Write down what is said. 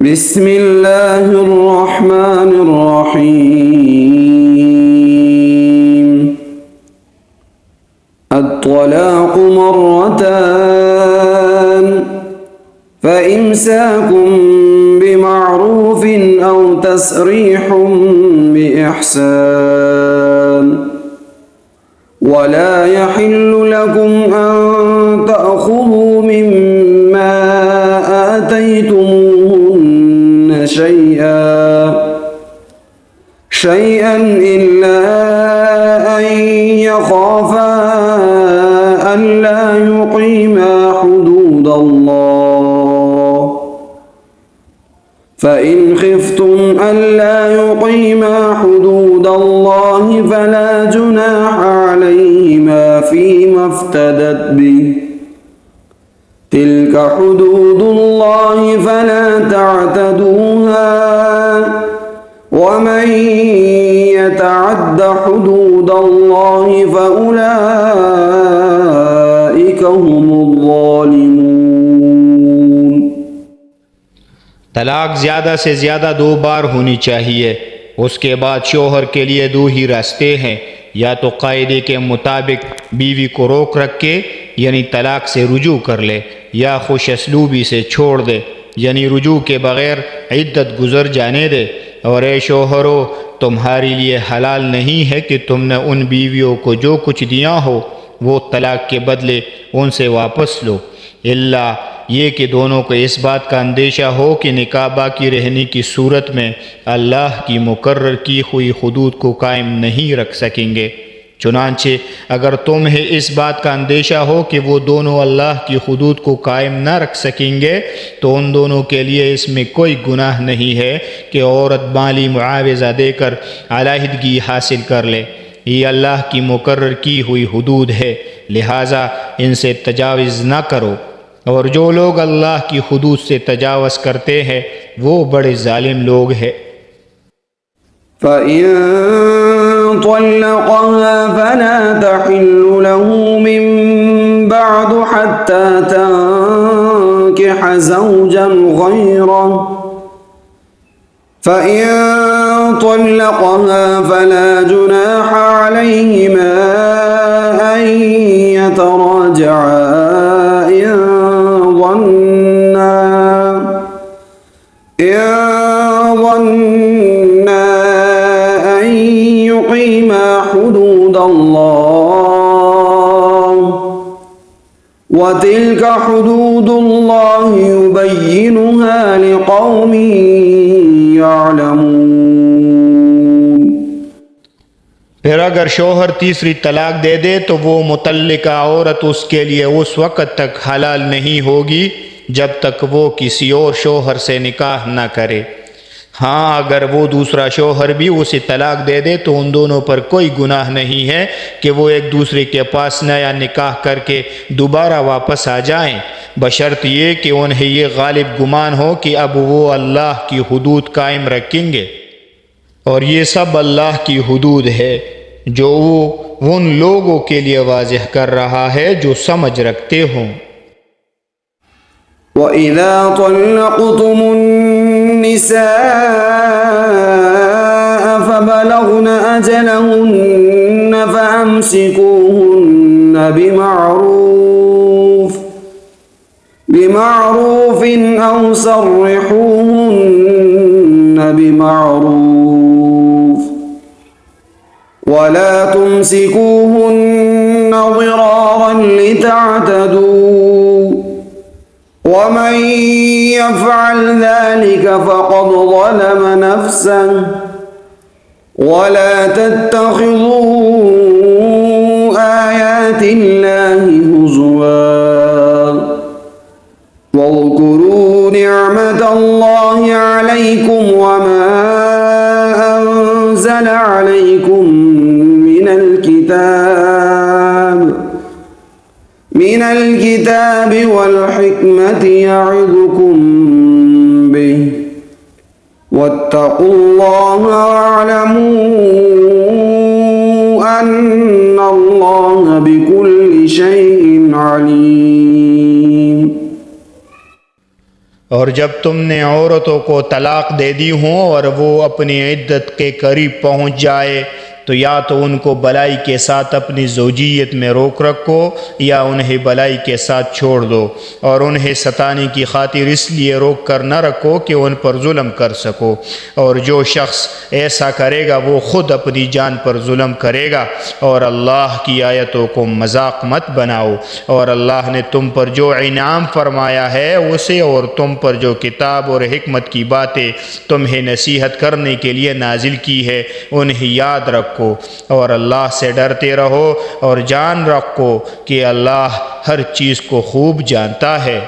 بسم الله الرحمن الرحيم. الطلاق مرتان، فإمساك بمعروف أو تسريح بإحسان. ولا يحل لكم أن تأخذوا مما آتيتموهن شيئا إلا أن يخافا ألا يقيما حدود الله، فإن خفتم ألا يقيما حدود الله فلا جناح عليهما فيما افتدت به، تلك حدود الله فلا تعتدوها، ومن يتعد حدود الله فأولئك هم الظالمون. طلاق زیادہ سے زیادہ 2 بار ہونی چاہیے۔ اس کے بعد شوہر کے لیے 2 ہی راستے ہیں، یا تو قاعدے کے مطابق بیوی کو روک رکھ کے یعنی طلاق سے رجوع کر لے، یا خوش اسلوبی سے چھوڑ دے یعنی رجوع کے بغیر عدت گزر جانے دے۔ اور اے شوہرو، تمہارے لیے حلال نہیں ہے کہ تم نے ان بیویوں کو جو کچھ دیا ہو وہ طلاق کے بدلے ان سے واپس لو، الا یہ کہ دونوں کو اس بات کا اندیشہ ہو کہ نکاح باقی رہنے کی صورت میں اللہ کی مقرر کی ہوئی حدود کو قائم نہیں رکھ سکیں گے۔ چنانچہ اگر تمہیں اس بات کا اندیشہ ہو کہ وہ دونوں اللہ کی حدود کو قائم نہ رکھ سکیں گے تو ان دونوں کے لیے اس میں کوئی گناہ نہیں ہے کہ عورت مالی معاوضہ دے کر علیحدگی حاصل کر لے۔ یہ اللہ کی مقرر کی ہوئی حدود ہے، لہٰذا ان سے تجاوز نہ کرو، اور جو لوگ اللہ کی حدود سے تجاوز کرتے ہیں وہ بڑے ظالم لوگ ہیں۔ فإن طلقها فلا تحل له من بعد حتى تنكح زوجا غيره، فإن طلقها فلا جناح عليهما أن يتراجعا إن ظنا أن يقيما حدود الله، وتلك حدود الله يبينها لقوم يعلمون۔ پھر اگر شوہر تیسری طلاق دے دے تو وہ متعلقہ عورت اس کے لیے اس وقت تک حلال نہیں ہوگی جب تک وہ کسی اور شوہر سے نکاح نہ کرے۔ ہاں، اگر وہ دوسرا شوہر بھی اسے طلاق دے دے تو ان دونوں پر کوئی گناہ نہیں ہے کہ وہ ایک دوسرے کے پاس نیا نکاح کر کے دوبارہ واپس آ جائیں، بشرط یہ کہ انہیں یہ غالب گمان ہو کہ اب وہ اللہ کی حدود قائم رکھیں گے، اور یہ سب اللہ کی حدود ہے جو وہ ان لوگوں کے لیے واضح کر رہا ہے جو سمجھ رکھتے ہوں۔ وَإِذَا طَلَّقْتُمُ النِّسَاءَ فَبَلَغْنَ أَجَلَهُنَّ فَأَمْسِكُوهُنَّ بِمَعْرُوفٍ أَوْ سَرِّحُوهُنَّ بِمَعْرُوفٍ، وَلَا تُمْسِكُوهُنَّ ضِرَارًا لِتَعْتَدُوا، ومن يفعل ذلك فقد ظلم نفسه، ولا تتخذوا آيات الله هزوا، واذكروا نعمة الله عليكم وما أنزل عليكم من الكتاب والحكمة يعظكم به، واتقوا الله واعلموا أن الله بكل شيء عليم۔ اور جب تم نے عورتوں کو طلاق دے دی ہوں اور وہ اپنی عدت کے قریب پہنچ جائے تو یا تو ان کو بلائی کے ساتھ اپنی زوجیت میں روک رکھو یا انہیں بلائی کے ساتھ چھوڑ دو، اور انہیں ستانے کی خاطر اس لیے روک کر نہ رکھو کہ ان پر ظلم کر سکو، اور جو شخص ایسا کرے گا وہ خود اپنی جان پر ظلم کرے گا، اور اللہ کی آیتوں کو مذاق مت بناؤ، اور اللہ نے تم پر جو انعام فرمایا ہے اسے اور تم پر جو کتاب اور حکمت کی باتیں تمہیں نصیحت کرنے کے لیے نازل کی ہے انہیں یاد رکھو، اور اللہ سے ڈرتے رہو اور جان رکھو کہ اللہ ہر چیز کو خوب جانتا ہے۔